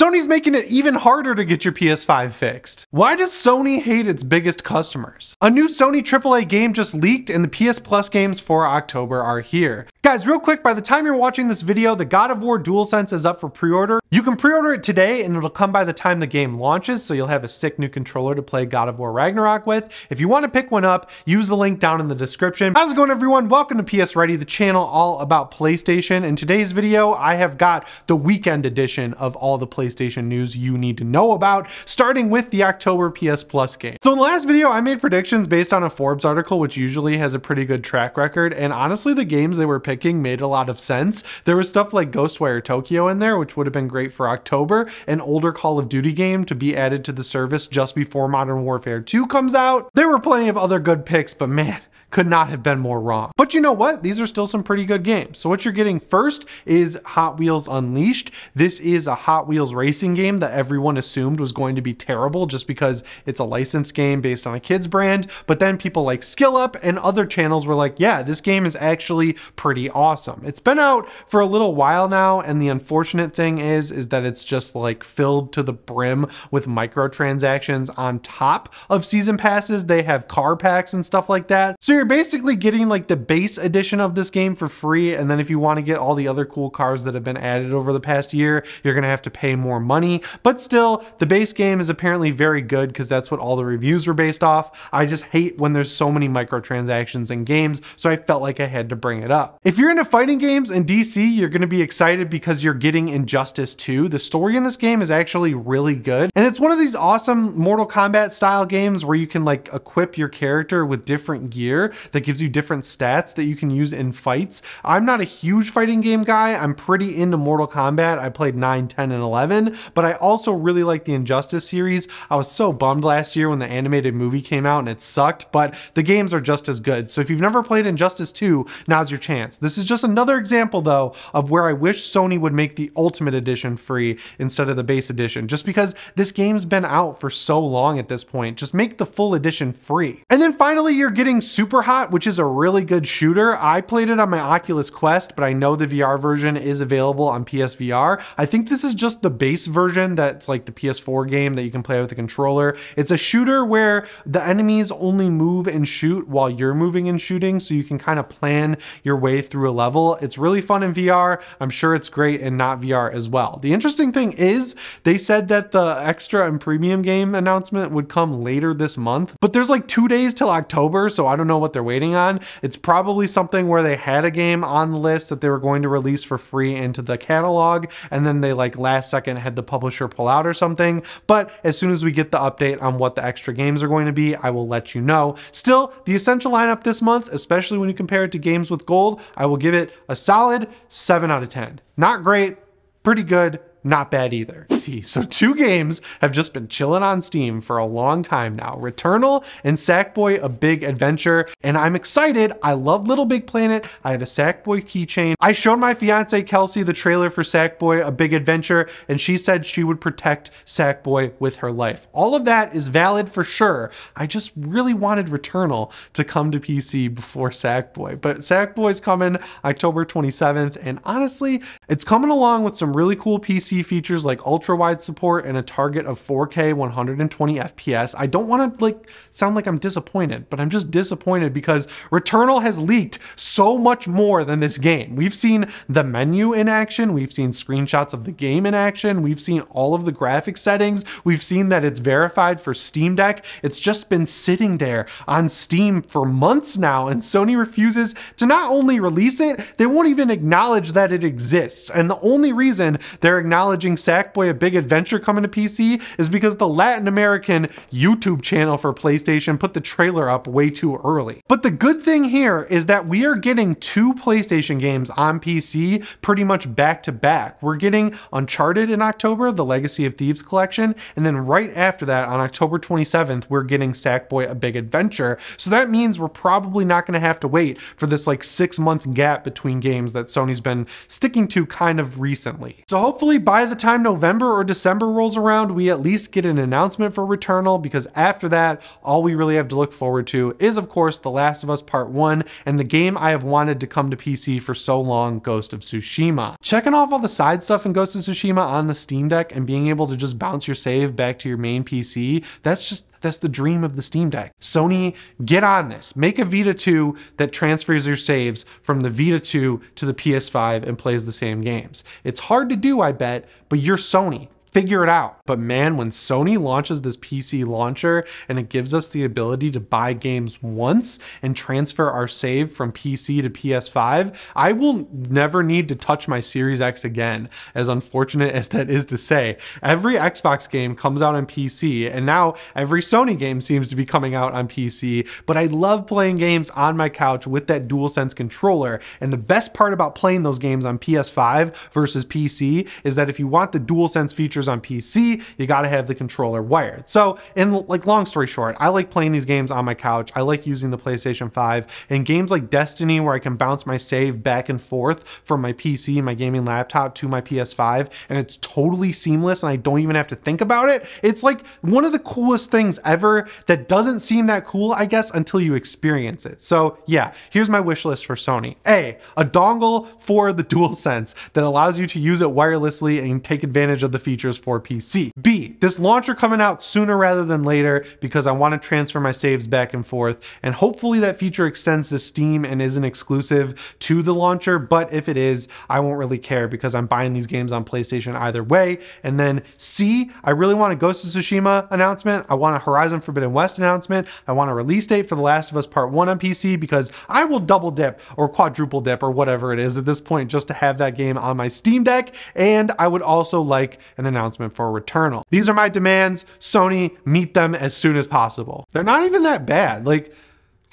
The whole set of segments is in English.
Sony's making it even harder to get your PS5 fixed. Why does Sony hate its biggest customers? A new Sony AAA game just leaked and the PS Plus games for October are here. Guys, real quick, by the time you're watching this video, the God of War DualSense is up for pre-order. You can pre-order it today and it'll come by the time the game launches, so you'll have a sick new controller to play God of War Ragnarok with. If you want to pick one up, use the link down in the description. How's it going, everyone? Welcome to PSReady, the channel all about PlayStation. In today's video, I have got the weekend edition of all the PlayStation news you need to know about, starting with the October PS Plus game. So in the last video, I made predictions based on a Forbes article, which usually has a pretty good track record, and honestly, the games they were picking made a lot of sense. There was stuff like Ghostwire Tokyo in there, which would have been great for October, an older Call of Duty game to be added to the service just before Modern Warfare 2 comes out. There were plenty of other good picks, but man, could not have been more wrong. But you know what? These are still some pretty good games. So what you're getting first is Hot Wheels Unleashed. This is a Hot Wheels racing game that everyone assumed was going to be terrible just because it's a licensed game based on a kid's brand. But then people like SkillUp and other channels were like, yeah, this game is actually pretty awesome. It's been out for a little while now, and the unfortunate thing is that it's just like filled to the brim with microtransactions on top of season passes. They have car packs and stuff like that. So you're basically getting like the base edition of this game for free, and then if you want to get all the other cool cars that have been added over the past year, you're gonna have to pay more money. But still, the base game is apparently very good because that's what all the reviews were based off. I just hate when there's so many microtransactions in games, so I felt like I had to bring it up. If you're into fighting games in DC, you're gonna be excited because you're getting Injustice 2. The story in this game is actually really good, and it's one of these awesome Mortal Kombat style games where you can like equip your character with different gear that gives you different stats that you can use in fights. I'm not a huge fighting game guy. I'm pretty into Mortal Kombat. I played 9, 10, and 11, but I also really like the Injustice series. I was so bummed last year when the animated movie came out and it sucked, but the games are just as good. So if you've never played Injustice 2, now's your chance. This is just another example though of where I wish Sony would make the Ultimate Edition free instead of the base edition, just because this game's been out for so long at this point. Just make the full edition free. And then finally, you're getting Superhot, which is a really good shooter. I played it on my Oculus Quest, but I know the VR version is available on PSVR. I think this is just the base version that's like the PS4 game that you can play with a controller. It's a shooter where the enemies only move and shoot while you're moving and shooting, so you can kind of plan your way through a level. It's really fun in VR. I'm sure it's great in not VR as well. The interesting thing is they said that the extra and premium game announcement would come later this month, but there's like 2 days till October, so I don't know what they're waiting on. It's probably something where they had a game on the list that they were going to release for free into the catalog, and then they like last second had the publisher pull out or something. But as soon as we get the update on what the extra games are going to be, I will let you know. Still, the essential lineup this month, especially when you compare it to games with gold, I will give it a solid 7 out of 10. Not great, pretty good, not bad either. So 2 games have just been chilling on Steam for a long time now. Returnal and Sackboy: A Big Adventure. And I'm excited. I love Little Big Planet. I have a Sackboy keychain. I showed my fiance Kelsey the trailer for Sackboy: A Big Adventure, and she said she would protect Sackboy with her life. All of that is valid for sure. I just really wanted Returnal to come to PC before Sackboy. But Sackboy's coming October 27th, and honestly, it's coming along with some really cool PC features like ultra-wide support and a target of 4K 120 FPS. I don't want to like sound like I'm disappointed, but I'm just disappointed because Returnal has leaked so much more than this game. We've seen the menu in action, we've seen screenshots of the game in action, we've seen all of the graphic settings, we've seen that it's verified for Steam Deck. It's just been sitting there on Steam for months now, and Sony refuses to not only release it, they won't even acknowledge that it exists. And the only reason they're acknowledging Sackboy: A Big Adventure coming to PC is because the Latin American YouTube channel for PlayStation put the trailer up way too early. But the good thing here is that we are getting 2 PlayStation games on PC pretty much back to back. We're getting Uncharted in October, the Legacy of Thieves collection, and then right after that on October 27th, we're getting Sackboy: A Big Adventure. So that means we're probably not gonna have to wait for this like 6-month gap between games that Sony's been sticking to kind of recently. So hopefully by by the time November or December rolls around, we at least get an announcement for Returnal, because after that, all we really have to look forward to is, of course, The Last of Us Part 1 and the game I have wanted to come to PC for so long, Ghost of Tsushima. Checking off all the side stuff in Ghost of Tsushima on the Steam Deck and being able to just bounce your save back to your main PC, that's the dream of the Steam Deck. Sony, get on this. Make a Vita 2 that transfers your saves from the Vita 2 to the PS5 and plays the same games. It's hard to do, I bet, but you're Sony. Figure it out. But man, when Sony launches this PC launcher and it gives us the ability to buy games once and transfer our save from PC to PS5, I will never need to touch my Series X again, as unfortunate as that is to say. Every Xbox game comes out on PC, and now every Sony game seems to be coming out on PC, but I love playing games on my couch with that DualSense controller, and the best part about playing those games on PS5 versus PC is that if you want the DualSense features on PC, you got to have the controller wired. So, in like, long story short, I like playing these games on my couch. I like using the PlayStation 5, and games like Destiny, where I can bounce my save back and forth from my PC, my gaming laptop, to my PS5, and it's totally seamless and I don't even have to think about it. It's like one of the coolest things ever that doesn't seem that cool, I guess, until you experience it. So yeah, here's my wish list for Sony. A dongle for the DualSense that allows you to use it wirelessly and take advantage of the features for PC. B, this launcher coming out sooner rather than later, because I want to transfer my saves back and forth, and hopefully that feature extends to Steam and isn't exclusive to the launcher, but if it is, I won't really care because I'm buying these games on PlayStation either way. And then C, I really want a Ghost of Tsushima announcement. I want a Horizon Forbidden West announcement. I want a release date for The Last of Us Part 1 on PC, because I will double dip or quadruple dip or whatever it is at this point just to have that game on my Steam Deck. And I would also like an announcement for Returnal. These are my demands. Sony, meet them as soon as possible. They're not even that bad. Like,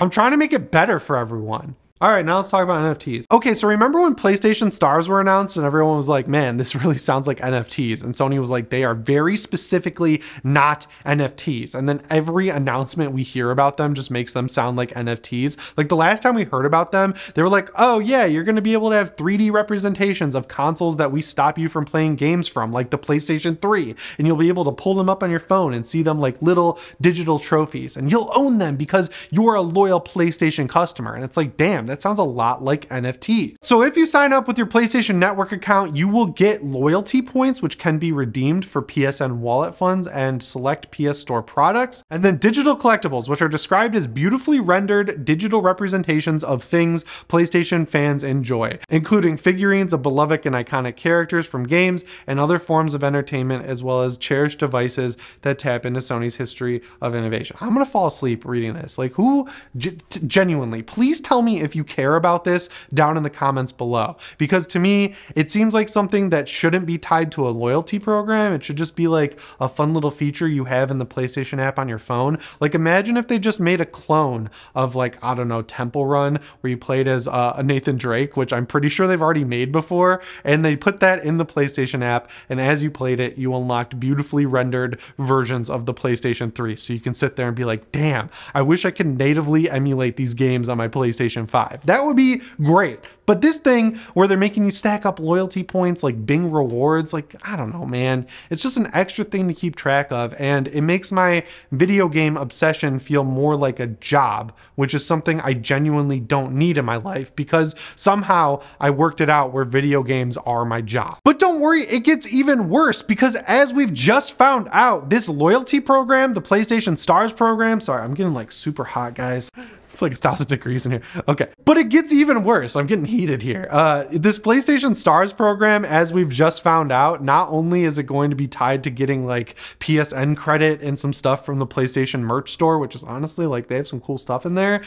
I'm trying to make it better for everyone. All right, now let's talk about NFTs. Okay, so remember when PlayStation Stars were announced and everyone was like, man, this really sounds like NFTs. And Sony was like, they are very specifically not NFTs. And then every announcement we hear about them just makes them sound like NFTs. Like the last time we heard about them, they were like, oh yeah, you're gonna be able to have 3D representations of consoles that we stop you from playing games from, like the PlayStation 3. And you'll be able to pull them up on your phone and see them like little digital trophies. And you'll own them because you're a loyal PlayStation customer. And it's like, damn, that sounds a lot like NFT. So if you sign up with your PlayStation Network account, you will get loyalty points, which can be redeemed for PSN wallet funds and select PS Store products. And then digital collectibles, which are described as beautifully rendered digital representations of things PlayStation fans enjoy, including figurines of beloved and iconic characters from games and other forms of entertainment, as well as cherished devices that tap into Sony's history of innovation. I'm gonna fall asleep reading this. Like, who, genuinely, please tell me if you care about this down in the comments below, because to me it seems like something that shouldn't be tied to a loyalty program. It should just be like a fun little feature you have in the PlayStation app on your phone. Like, imagine if they just made a clone of, like, I don't know, Temple Run, where you played as Nathan Drake, which I'm pretty sure they've already made before, and they put that in the PlayStation app, and as you played it, you unlocked beautifully rendered versions of the PlayStation 3, so you can sit there and be like, damn, I wish I could natively emulate these games on my PlayStation 5. That would be great. But this thing where they're making you stack up loyalty points like Bing rewards, like, I don't know, man. It's just an extra thing to keep track of, and it makes my video game obsession feel more like a job, which is something I genuinely don't need in my life, because somehow I worked it out where video games are my job. But don't worry, it gets even worse, because as we've just found out, this loyalty program, the PlayStation Stars program, sorry, I'm getting like super hot, guys. It's like 1,000 degrees in here. Okay, but it gets even worse. I'm getting heated here. This PlayStation Stars program, as we've just found out, not only is it going to be tied to getting like PSN credit and some stuff from the PlayStation merch store, which is honestly, like, they have some cool stuff in there.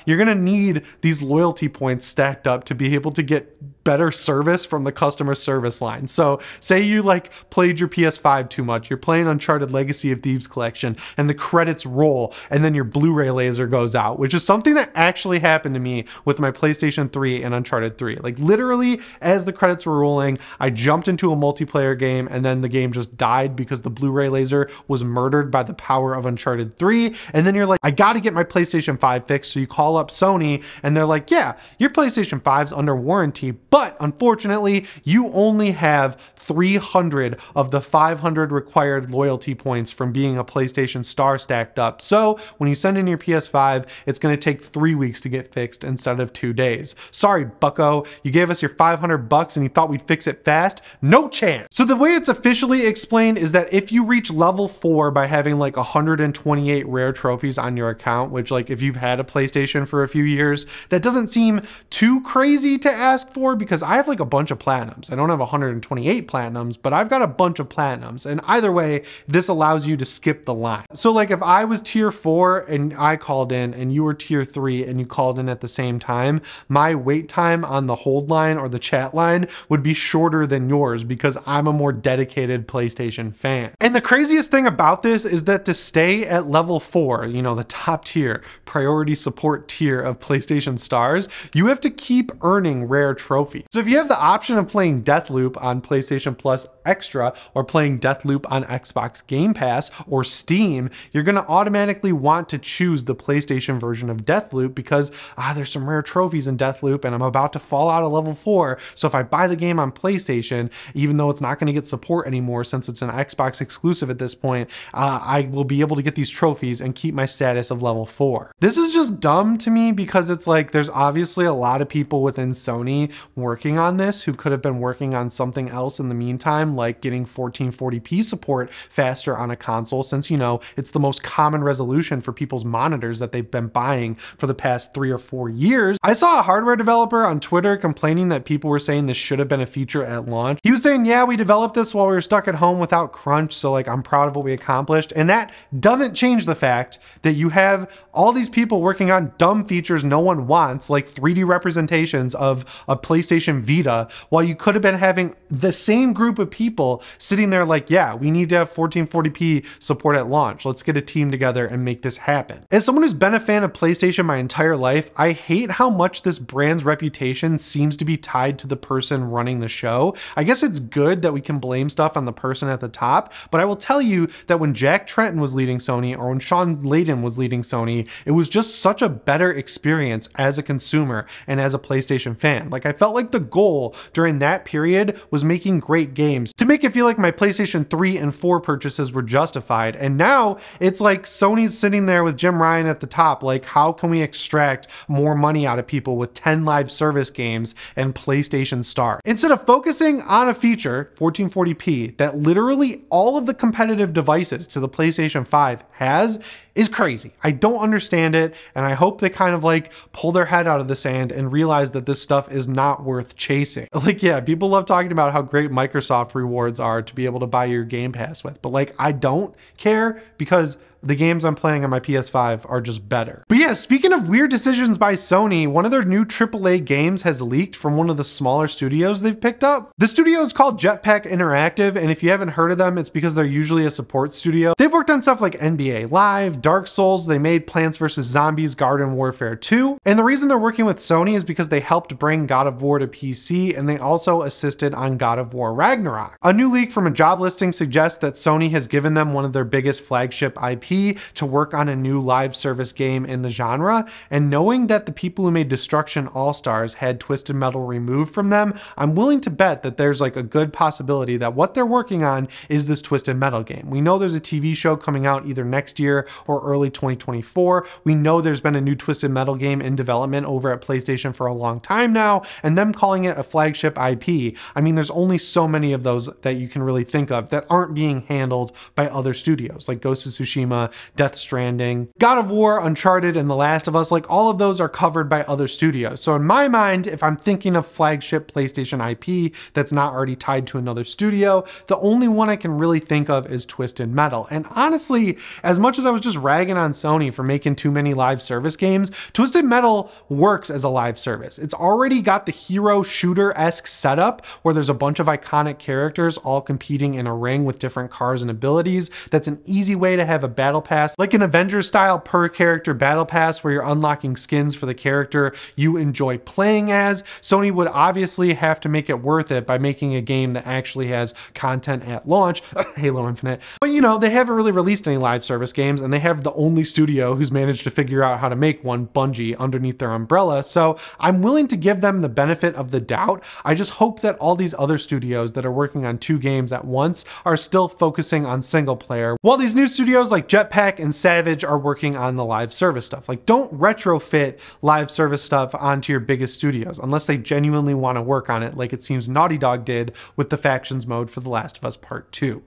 You're gonna need these loyalty points stacked up to be able to get better service from the customer service line. So say you like played your PS5 too much, you're playing Uncharted Legacy of Thieves Collection, and the credits roll, and then your Blu-ray laser goes out, which is is something that actually happened to me with my PlayStation 3 and Uncharted 3. Like literally as the credits were rolling, I jumped into a multiplayer game and then the game just died because the Blu-ray laser was murdered by the power of Uncharted 3. And then you're like, I gotta get my PlayStation 5 fixed. So you call up Sony and they're like, yeah, your PlayStation 5's under warranty, but unfortunately you only have 300 of the 500 required loyalty points from being a PlayStation Star stacked up. So when you send in your PS5, it's gonna take 3 weeks to get fixed instead of 2 days. Sorry, bucko, you gave us your 500 bucks and you thought we'd fix it fast? No chance. So the way it's officially explained is that if you reach level 4 by having like 128 rare trophies on your account, which like if you've had a PlayStation for a few years, that doesn't seem too crazy to ask for because I have like a bunch of platinums. I don't have 128 platinums, but I've got a bunch of platinums. And either way, this allows you to skip the line. So like if I was tier 4 and I called in and you were tier 3 and you called in at the same time, my wait time on the hold line or the chat line would be shorter than yours because I'm a more dedicated PlayStation fan. And the craziest thing about this is that to stay at level 4, you know, the top tier, priority support tier of PlayStation Stars, you have to keep earning rare trophies. So if you have the option of playing Deathloop on PlayStation Plus Extra or playing Deathloop on Xbox Game Pass or Steam, you're gonna automatically want to choose the PlayStation version of Deathloop because there's some rare trophies in Deathloop and I'm about to fall out of level 4. So if I buy the game on PlayStation, even though it's not gonna get support anymore since it's an Xbox exclusive at this point, I will be able to get these trophies and keep my status of level 4. This is just dumb to me because it's like there's obviously a lot of people within Sony working on this who could have been working on something else in the meantime, like getting 1440p support faster on a console since, you know, it's the most common resolution for people's monitors that they've been buying for the past 3 or 4 years. I saw a hardware developer on Twitter complaining that people were saying this should have been a feature at launch. He was saying, yeah, we developed this while we were stuck at home without crunch, so like I'm proud of what we accomplished. And that doesn't change the fact that you have all these people working on dumb features no one wants, like 3D representations of a PlayStation Vita, while you could have been having the same group of people sitting there like, yeah, we need to have 1440p support at launch. Let's get a team together and make this happen. As someone who's been a fan of PlayStation my entire life, I hate how much this brand's reputation seems to be tied to the person running the show. I guess it's good that we can blame stuff on the person at the top, but I will tell you that when Jack Tretton was leading Sony or when Sean Layden was leading Sony, it was just such a better experience as a consumer and as a PlayStation fan. Like I felt like the goal during that period was making great games to make it feel like my PlayStation 3 and 4 purchases were justified. And now it's like Sony's sitting there with Jim Ryan at the top, like how can we extract more money out of people with 10 live service games and PlayStation Star? Instead of focusing on a feature, 1440p, that literally all of the competitive devices to the PlayStation 5 has, is crazy. I don't understand it, and I hope they kind of like pull their head out of the sand and realize that this stuff is not worth chasing. Like, yeah, people love talking about how great Microsoft rewards are to be able to buy your Game Pass with, but like, I don't care because the games I'm playing on my PS5 are just better. But yeah, speaking of weird decisions by Sony, one of their new AAA games has leaked from one of the smaller studios they've picked up. The studio is called Jetpack Interactive, and if you haven't heard of them, it's because they're usually a support studio. They've worked on stuff like NBA Live, Dark Souls, they made Plants vs. Zombies Garden Warfare 2, and the reason they're working with Sony is because they helped bring God of War to PC, and they also assisted on God of War Ragnarok. A new leak from a job listing suggests that Sony has given them one of their biggest flagship IP to work on a new live service game in the genre, and knowing that the people who made Destruction All-Stars had Twisted Metal removed from them, I'm willing to bet that there's like a good possibility that what they're working on is this Twisted Metal game. We know there's a TV show coming out either next year or early 2024. We know there's been a new Twisted Metal game in development over at PlayStation for a long time now, and them calling it a flagship IP. I mean, there's only so many of those that you can really think of that aren't being handled by other studios, like Ghost of Tsushima, Death Stranding, God of War, Uncharted, and The Last of Us. Like, all of those are covered by other studios. So in my mind, if I'm thinking of flagship PlayStation IP that's not already tied to another studio, the only one I can really think of is Twisted Metal. And honestly, as much as I was just ragging on Sony for making too many live service games, Twisted Metal works as a live service. It's already got the hero shooter-esque setup where there's a bunch of iconic characters all competing in a ring with different cars and abilities. That's an easy way to have a battle battle pass, like an Avengers style per character battle pass where you're unlocking skins for the character you enjoy playing as, Sony would obviously have to make it worth it by making a game that actually has content at launch, Halo Infinite. But you know, they haven't really released any live service games, and they have the only studio who's managed to figure out how to make one, Bungie, underneath their umbrella, so I'm willing to give them the benefit of the doubt. I just hope that all these other studios that are working on 2 games at once are still focusing on single player, while these new studios like Jetpack and Savage are working on the live service stuff. Like, don't retrofit live service stuff onto your biggest studios unless they genuinely want to work on it, like it seems Naughty Dog did with the Factions mode for The Last of Us Part 2.